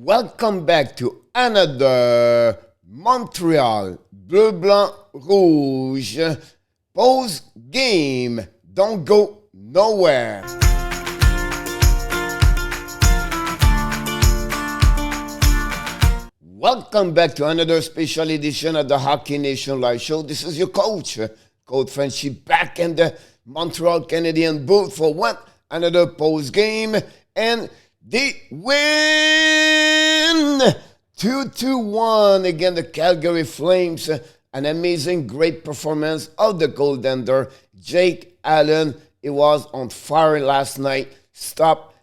Welcome back to another Montreal Bleu Blanc Rouge post game. Don't go nowhere. Welcome back to another special edition of the Hockey Nation Live Show. This is your coach, Coach Frenchy, back in the Montreal Canadiens booth for what? Another post game, and they win 2-1 against the Calgary Flames. An amazing, great performance of the goaltender, Jake Allen. He was on fire last night. Stopped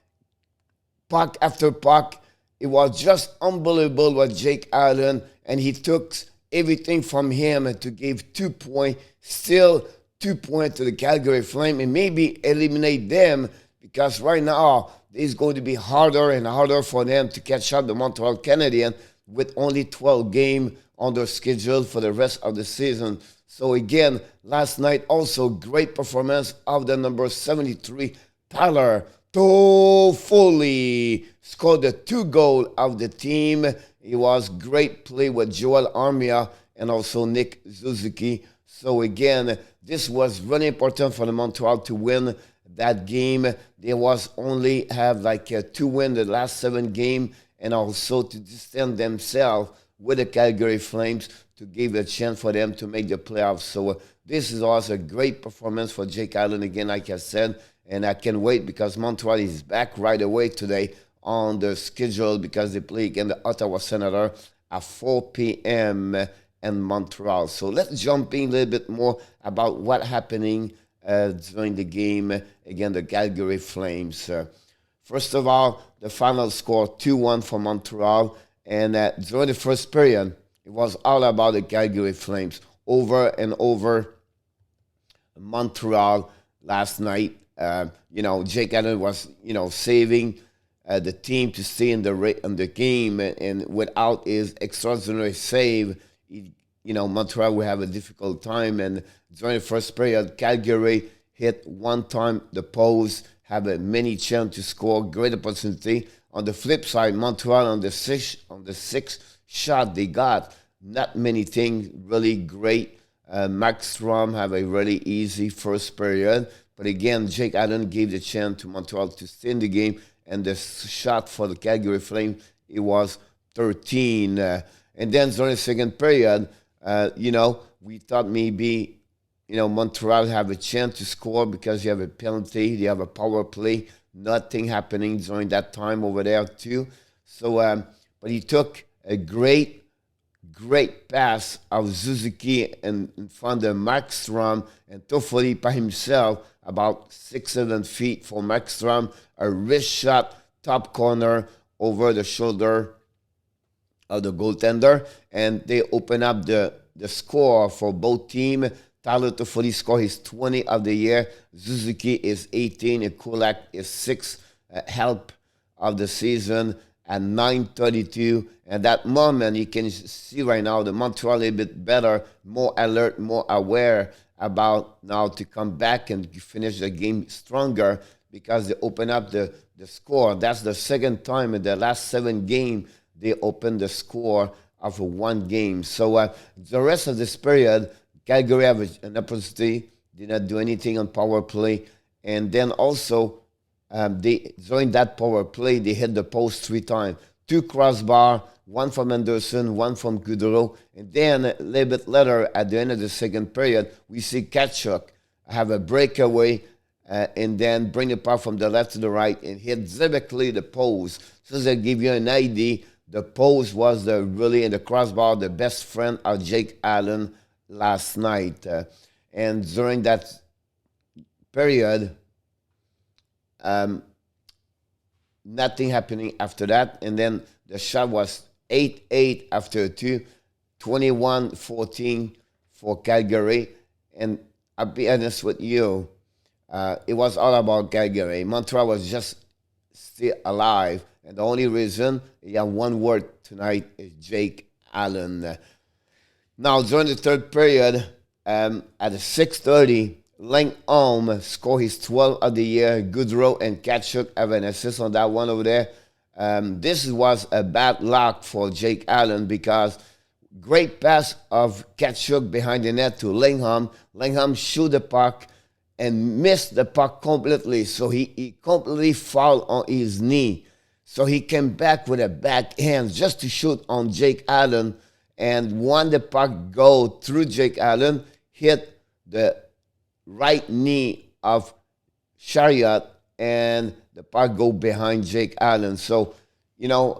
puck after puck. It was just unbelievable what Jake Allen, and he took everything from him to give 2 points. Still 2 points to the Calgary Flames and maybe eliminate them, because right now it's going to be harder and harder for them to catch up the Montreal Canadiens with only 12 games on their schedule for the rest of the season. So again, last night also great performance of the number 73 Tyler Toffoli. Scored the 2 goals of the team. It was great play with Joel Armia and also Nick Suzuki. So again, this was really important for the Montreal to win that game. They was only have like 2 wins the last 7 games, and also to distance themselves with the Calgary Flames to give a chance for them to make the playoffs. So this is also a great performance for Jake Allen again, like I said, and I can't wait because Montreal is back right away today on the schedule because they play against the Ottawa Senators at 4 p.m. in Montreal. So let's jump in a little bit more about what happening during the game against the Calgary Flames. First of all, the final score 2-1 for Montreal, and during the first period, it was all about the Calgary Flames. Over and over Montreal last night. Jake Allen was, saving the team to stay in the game, and without his extraordinary save, Montreal will have a difficult time. And during the first period, Calgary hit one time the post, have a many chance to score, great opportunity. On the flip side, Montreal on the sixth shot they got, not many things really great. Max Strom have a really easy first period, but again, Jake Allen gave the chance to Montreal to stay in the game, and the shot for the Calgary Flames, it was 13. And then during the second period, we thought maybe, Montreal have a chance to score because you have a penalty, they have a power play, nothing happening during that time over there too. So, but he took a great pass of Suzuki in front of Max Strom, and Toffoli by himself, about 6-7 feet for Max Strom, a wrist shot, top corner over the shoulder of the goaltender, and they open up the score for both teams. Tyler Toffoli scored his 20 of the year. Suzuki is 18, and Kulak is 6 help of the season at 9:32. And that moment, you can see right now the Montreal a little bit better, more alert, more aware about now to come back and finish the game stronger because they open up the score. That's the second time in the last 7 games they opened the score of 1 game. So the rest of this period, Calgary have an opportunity, did not do anything on power play. And then also, during that power play, they hit the post 3 times. 2 crossbar, 1 from Anderson, 1 from Goudreau. And then a little bit later, at the end of the second period, we see Tkachuk have a breakaway and then bring the puck from the left to the right and hit directly the post. So to give you an idea, the post was really in the crossbar, the best friend of Jake Allen last night. And during that period, nothing happening after that. And then the shot was 8-8 after 2, 21-14 for Calgary. And I'll be honest with you, it was all about Calgary. Montreal was just still alive. And the only reason, you have one word tonight, is Jake Allen. Now, during the third period, at 6:30, Lindholm scored his 12th of the year. Goudreau and Tkachuk have an assist on that one over there. This was a bad luck for Jake Allen because great pass of Kachuk behind the net to Lindholm. Lindholm shoot the puck and missed the puck completely. So he completely fouled on his knee. So he came back with a backhand just to shoot on Jake Allen. And when the puck go through Jake Allen, hit the right knee of Chariot, and the puck go behind Jake Allen. So, Lindholm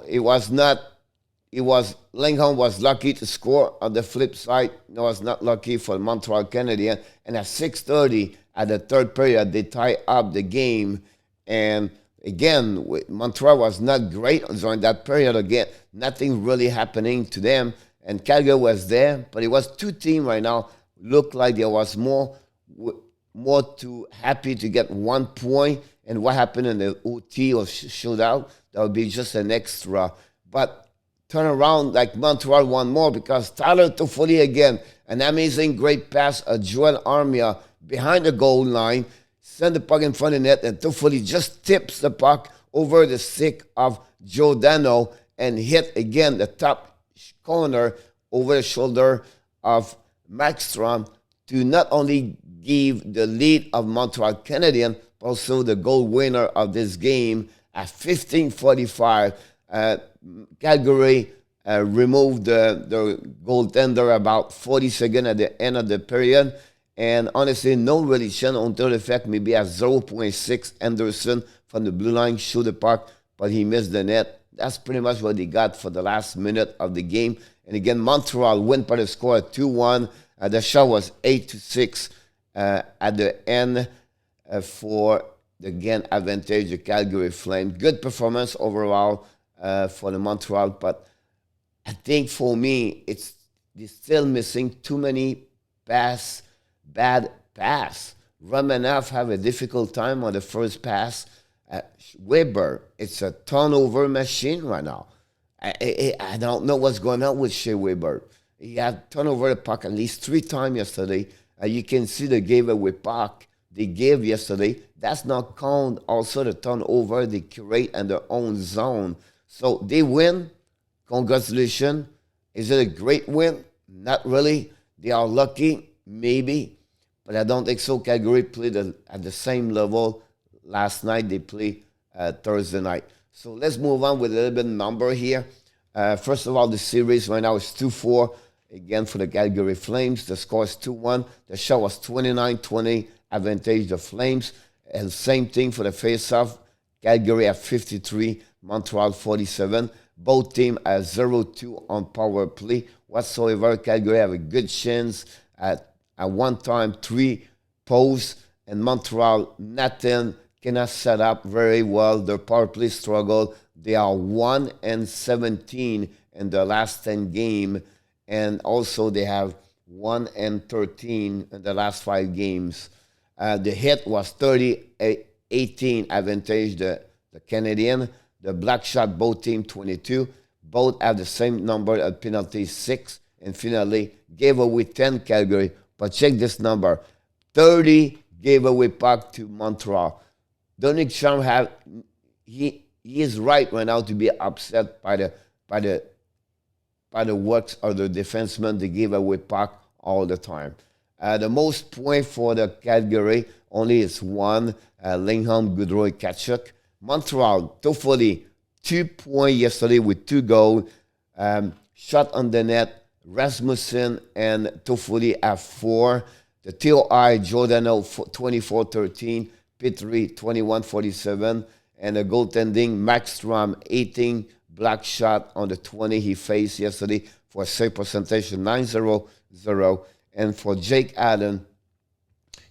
was lucky to score. On the flip side, it was not lucky for Montreal Canadiens. And at 6:30 at the third period, they tie up the game. And again, Montreal was not great during that period. Again, nothing really happening to them. And Calgary was there, but it was two teams right now. Looked like there was more too happy to get 1 point. And what happened in the OT or shootout, that would be just an extra. But turn around like Montreal won more because Tyler Toffoli again, an amazing great pass, a Joel Armia behind the goal line, send the puck in front of the net, and Toffoli just tips the puck over the stick of Giordano and hit again the top corner over the shoulder of Markstrom to not only give the lead of Montreal Canadiens, but also the goal winner of this game at 15:45. Calgary removed the goaltender about 40 seconds at the end of the period. And honestly, no relation until the fact maybe at 0.6 Anderson from the blue line shoot the puck, but he missed the net. That's pretty much what he got for the last minute of the game. And again, Montreal win by the score at 2-1. The shot was 8-6 at the end for the again advantage the Calgary Flames. Good performance overall for the Montreal, but I think for me they're still missing too many bad pass. Romanov have a difficult time on the first pass. Weber, it's a turnover machine right now. I don't know what's going on with Shea Weber. He had turned over the puck at least 3 times yesterday. You can see the giveaway puck they gave yesterday. That's not count also the turnover they create in their own zone. So they win. Congratulations. Is it a great win? Not really. They are lucky, maybe. But I don't think so. Calgary played at the same level last night. They played Thursday night. So let's move on with a little bit of number here. First of all, the series right now is 2-4. Again, for the Calgary Flames, the score is 2-1. The shot was 29-20, advantage the Flames. And same thing for the face-off. Calgary at 53, Montreal 47. Both teams at 0-2 on power play. Whatsoever, Calgary have a good chance at one time 3 posts. And Montreal, nothing, cannot set up very well. Their power play struggle. They are 1-17 in the last 10 games. And also they have 1-13 in the last 5 games. The hit was 30-18 advantage the Canadiens. The black shot, both teams 22. Both have the same number of penalties, 6. And finally, gave away 10 Calgary. But check this number. 30 gave away puck to Montreal. Dominic Strome he is right now to be upset by the works of the defensemen. They give away puck all the time. The most point for the Calgary only is 1. Lindholm, Goodrow, Kachuk. Montreal, Toffoli, 2 points yesterday with 2 goals. Shot on the net, Rasmussen and Toffoli have 4. The TOI, Giordano, 24-13. Petrie, 21-47. And the goaltending, Markstrom, 18. Black shot on the 20 he faced yesterday for a save percentage of 9-0-0. And for Jake Allen,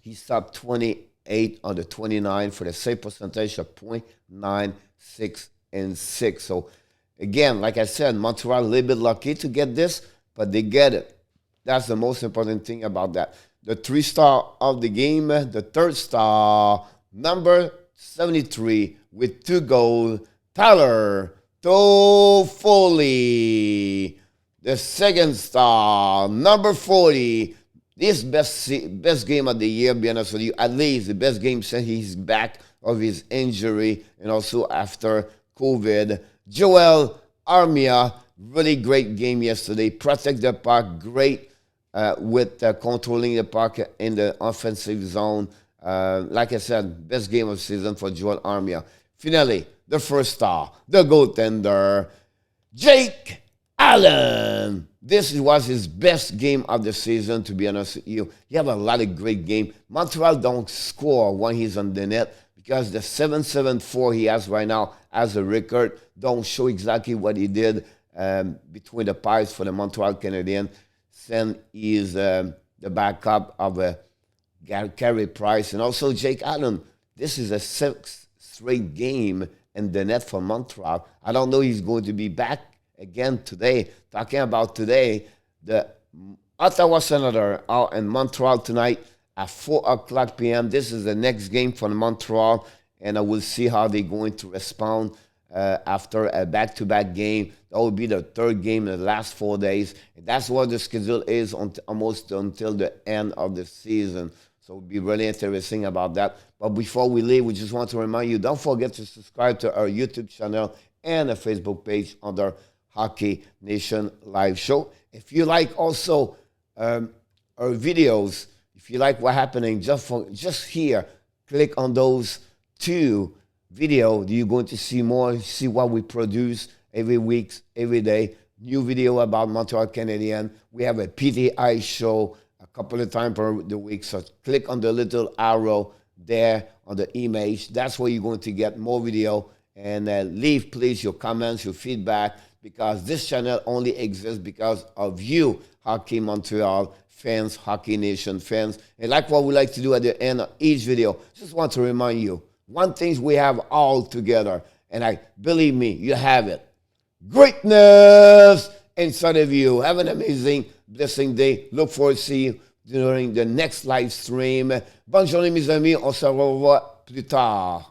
he stopped 28 on the 29 for the save percentage of .96. So again, like I said, Montreal a little bit lucky to get this, but they get it. That's the most important thing about that. The 3-star of the game, the 3rd star, number 73 with 2 goals, Tyler Toffoli. The 2nd star, number 40. This best game of the year, be honest with you. At least the best game since he's back of his injury and also after COVID. Joel Armia, really great game yesterday. Protect the puck, great with controlling the puck in the offensive zone. Like I said, best game of the season for Joel Armia. Finally, the first star, the goaltender, Jake Allen. This was his best game of the season, to be honest with you. He have a lot of great games. Montreal don't score when he's on the net because the 774 he has right now as a record don't show exactly what he did between the pipes for the Montreal Canadiens. Then he is the backup of Carey Price and also Jake Allen. This is a sixth straight game in the net for Montreal. I don't know if he's going to be back again today. Talking about today, the Ottawa Senators are in Montreal tonight at 4 o'clock p.m. This is the next game for Montreal, and I will see how they're going to respond after a back-to-back game. That will be the third game in the last 4 days. And that's what the schedule is almost until the end of the season. So it'll be really interesting about that. But before we leave, we just want to remind you, don't forget to subscribe to our YouTube channel and a Facebook page under Hockey Nation Live Show. If you like also our videos, if you like what's happening just here, click on those two videos. You're going to see more, see what we produce every week, every day. New video about Montreal Canadiens. We have a PTI show a couple of times per the week. So click on the little arrow there on the image. That's where you're going to get more video. And leave, please, your comments, your feedback, because this channel only exists because of you, Hockey Montreal fans, Hockey Nation fans. And like what we like to do at the end of each video, just want to remind you, one thing we have all together, and believe me, you have it. Greatness inside of you. Have an amazing, blessing day. Look forward to seeing you during the next live stream. Bonne journée, mes amis. On se revoit plus tard.